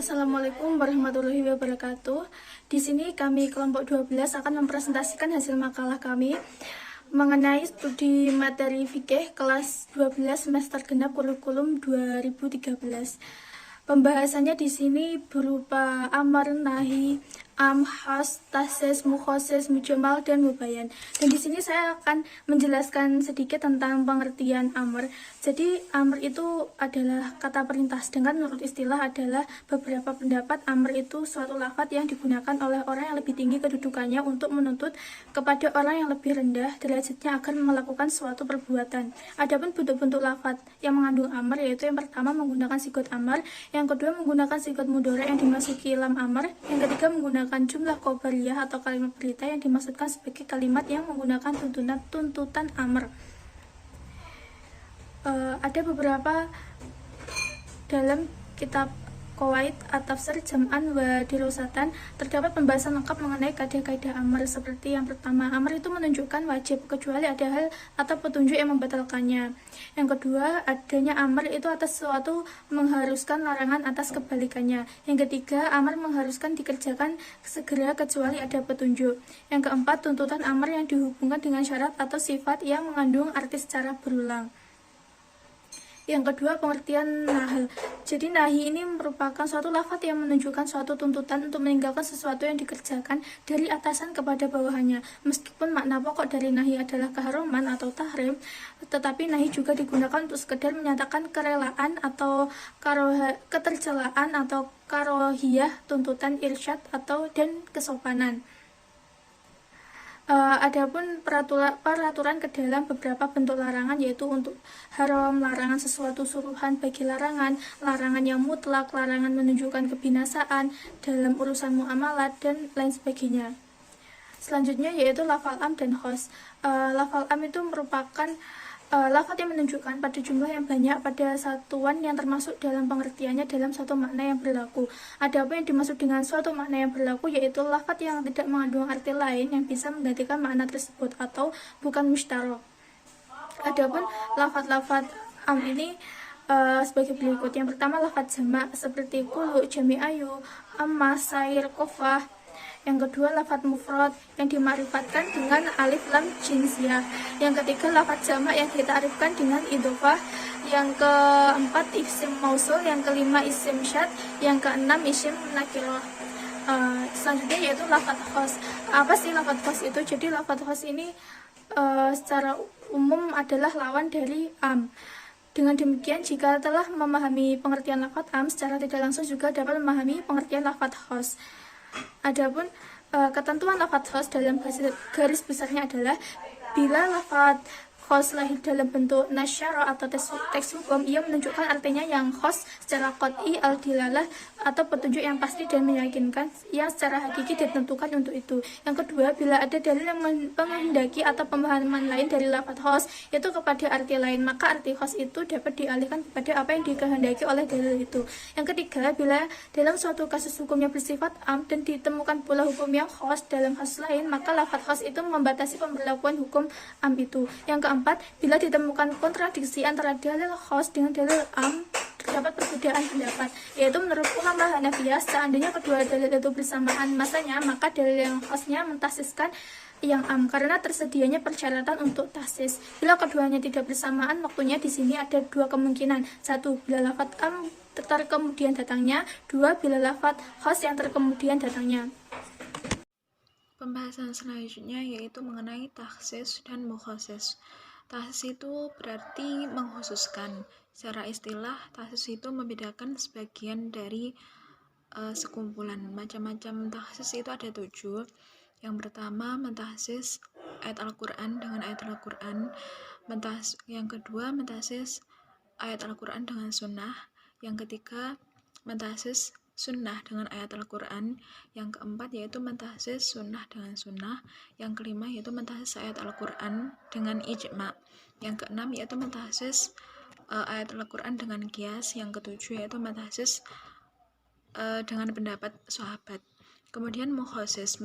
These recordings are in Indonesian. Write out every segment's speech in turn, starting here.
Assalamualaikum warahmatullahi wabarakatuh. Di sini kami kelompok 12 akan mempresentasikan hasil makalah kami mengenai studi materi fikih kelas 12 semester genap kurikulum 2013. Pembahasannya di sini berupa amar, nahi, khas, tahsis, mukhasis, mujamal, dan mubayan. Dan di sini saya akan menjelaskan sedikit tentang pengertian amr. Jadi amr itu adalah kata perintah, sedangkan menurut istilah adalah beberapa pendapat amr itu suatu lafaz yang digunakan oleh orang yang lebih tinggi kedudukannya untuk menuntut kepada orang yang lebih rendah derajatnya akan melakukan suatu perbuatan. Adapun bentuk-bentuk lafaz yang mengandung amr yaitu yang pertama menggunakan sigot amr, yang kedua menggunakan sigot mudhari yang dimasuki lam amr, yang ketiga menggunakan jumlah khobariyah atau kalimat berita yang dimaksudkan sebagai kalimat yang menggunakan tuntutan amr. Ada beberapa dalam kitab Qawaid at-Tafsir Jam'an wa Dirosatan terdapat pembahasan lengkap mengenai kaidah-kaidah amr. Seperti yang pertama, amr itu menunjukkan wajib kecuali ada hal atau petunjuk yang membatalkannya. Yang kedua, adanya amr itu atas sesuatu mengharuskan larangan atas kebalikannya. Yang ketiga, amr mengharuskan dikerjakan segera kecuali ada petunjuk. Yang keempat, tuntutan amr yang dihubungkan dengan syarat atau sifat yang mengandung arti secara berulang. Yang kedua, pengertian nahi. Jadi nahi ini merupakan suatu lafaz yang menunjukkan suatu tuntutan untuk meninggalkan sesuatu yang dikerjakan dari atasan kepada bawahannya. Meskipun makna pokok dari nahi adalah keharuman atau tahrim, tetapi nahi juga digunakan untuk sekedar menyatakan kerelaan atau ketercelaan atau karohiyah, tuntutan irsyad atau dan kesopanan. Adapun peraturan ke dalam beberapa bentuk larangan, yaitu untuk haram, larangan sesuatu suruhan bagi larangan yang mutlak, larangan menunjukkan kebinasaan dalam urusan muamalat, dan lain sebagainya. Selanjutnya yaitu lafal am dan khos. Lafal am itu merupakan lafaz yang menunjukkan pada jumlah yang banyak pada satuan yang termasuk dalam pengertiannya dalam suatu makna yang berlaku. Adapun yang dimaksud dengan suatu makna yang berlaku yaitu lafaz yang tidak mengandung arti lain yang bisa menggantikan makna tersebut atau bukan musytarok. Adapun lafaz-lafaz am ini sebagai berikut. Yang pertama lafaz jamak seperti kulu, jami ayu, amma, sair, kofah. Yang kedua lafaz mufrad yang dima'rifatkan dengan alif lam jinsiyah. Yang ketiga lafaz jamak yang ditarifkan dengan idhofah. Yang keempat isim mausul. Yang kelima isim syad. Yang keenam isim nakirah. Selanjutnya yaitu lafaz khos. Apa sih lafaz khos itu? Jadi lafaz khos ini secara umum adalah lawan dari am. Dengan demikian, jika telah memahami pengertian lafaz am, secara tidak langsung juga dapat memahami pengertian lafaz khos. Adapun ketentuan lafaz khos dalam garis besarnya adalah bila lafaz khos lahir dalam bentuk nasyara atau teks hukum, ia menunjukkan artinya yang khos secara qat'i al-dilalah atau petunjuk yang pasti dan meyakinkan yang secara hakiki ditentukan untuk itu. Yang kedua, bila ada dalil yang menghendaki atau pemahaman lain dari lafaz khos yaitu kepada arti lain, maka arti khos itu dapat dialihkan kepada apa yang dikehendaki oleh dalil itu. Yang ketiga, bila dalam suatu kasus hukumnya bersifat am dan ditemukan pula hukum yang khos dalam kasus lain, maka lafaz khos itu membatasi pemberlakuan hukum am itu. Yang keempat, bila ditemukan kontradiksi antara dalil khos dengan dalil am, terdapat perbedaan pendapat, yaitu menurut ulama Hanafiyah, seandainya kedua dalil itu bersamaan masanya, maka dalil yang khosnya mentasiskan yang am karena tersedianya persyaratan untuk tahsis. Bila keduanya tidak bersamaan waktunya, di sini ada dua kemungkinan. Satu, bila lafaz am terkemudian datangnya. Dua, bila lafaz khos yang terkemudian datangnya. Pembahasan selanjutnya yaitu mengenai takhsis dan mukhasis. Takhsis itu berarti mengkhususkan. Secara istilah, takhsis itu membedakan sebagian dari sekumpulan. Macam-macam takhsis itu ada 7. Yang pertama, mentakhsis ayat Al-Quran dengan ayat Al-Quran. Yang kedua, mentakhsis ayat Al-Quran dengan sunnah. Yang ketiga, mentakhsis sunnah dengan ayat Al-Quran. Yang keempat yaitu mentakhsis sunnah dengan sunnah. Yang kelima yaitu mentakhsis ayat Al-Quran dengan ijma'. Yang keenam yaitu mentakhsis ayat Al-Quran dengan qiyas. Yang ketujuh yaitu mentakhsis dengan pendapat sahabat. Kemudian mukhasis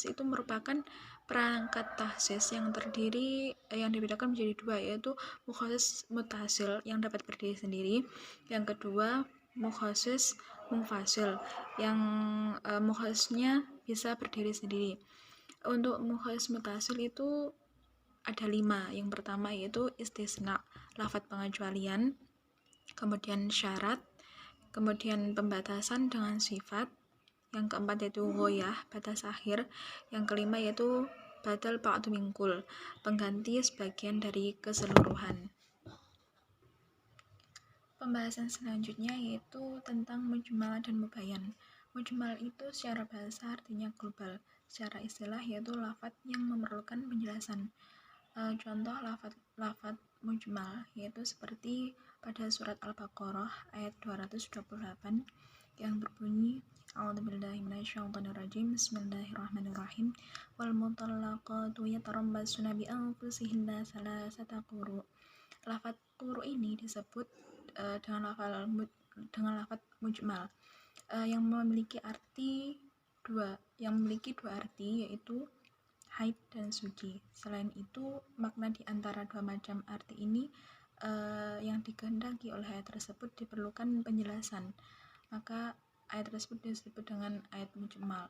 itu merupakan perangkat tahsis yang dibedakan menjadi dua, yaitu mukhasis mutasil yang dapat berdiri sendiri. Yang kedua, mukhasis munfasil yang mukhasisnya bisa berdiri sendiri. Untuk mukhas mutasil itu ada 5. Yang pertama yaitu istisna, lafadz pengecualian, kemudian syarat, kemudian pembatasan dengan sifat, yang keempat yaitu ghoyah, batas akhir, yang kelima yaitu badal ba'du mingkul, pengganti sebagian dari keseluruhan. Pembahasan selanjutnya yaitu tentang mujmal dan mubayyan. Mujmal itu secara bahasa artinya global, secara istilah yaitu lafadz yang memerlukan penjelasan. Contoh lafadz mujmal yaitu seperti pada surat Al-Baqarah ayat 228 yang berbunyi A'udzubillahi minasyaitonirrajim Bismillahirrahmanirrahim wal mutallaqatu yatarabbasuna bi anfusihinna salasata quru. Lafadz quru ini disebut dengan lafadz mujmal yang memiliki dua arti yaitu haid dan suci. Selain itu, makna di antara dua macam arti ini yang dikehendaki oleh ayat tersebut diperlukan penjelasan. Maka ayat tersebut disebut dengan ayat mujmal.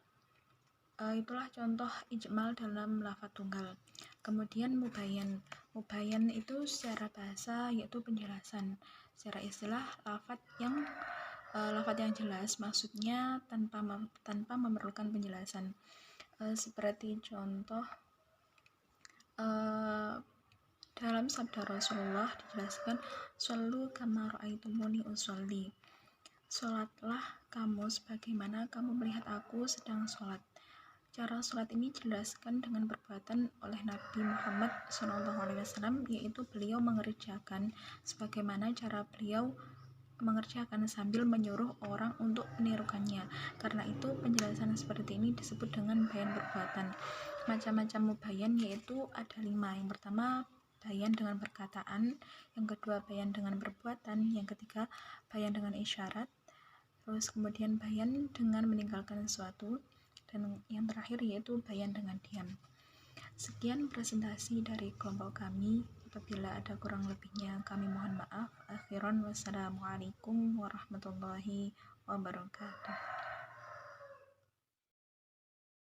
Itulah contoh ijmal dalam lafadz tunggal. Kemudian mubayyan. Mubayyan itu secara bahasa yaitu penjelasan. Secara istilah lafadz yang jelas, maksudnya tanpa memerlukan penjelasan. Seperti contoh dalam sabda Rasulullah dijelaskan shollu kama ra'aitumuni usolli, sholatlah kamu sebagaimana kamu melihat aku sedang sholat. Cara sholat ini dijelaskan dengan perbuatan oleh Nabi Muhammad SAW, yaitu beliau mengerjakan sebagaimana cara beliau mengerjakan sambil menyuruh orang untuk menirukannya. Karena itu penjelasan seperti ini disebut dengan bayan perbuatan. Macam-macam mubayyan yaitu ada 5. Yang pertama bayan dengan perkataan, yang kedua bayan dengan perbuatan, yang ketiga bayan dengan isyarat, terus kemudian bayan dengan meninggalkan sesuatu, dan yang terakhir yaitu bayan dengan diam. Sekian presentasi dari kelompok kami. Apabila ada kurang lebihnya kami mohon maaf. Akhiran wassalamualaikum warahmatullahi wabarakatuh.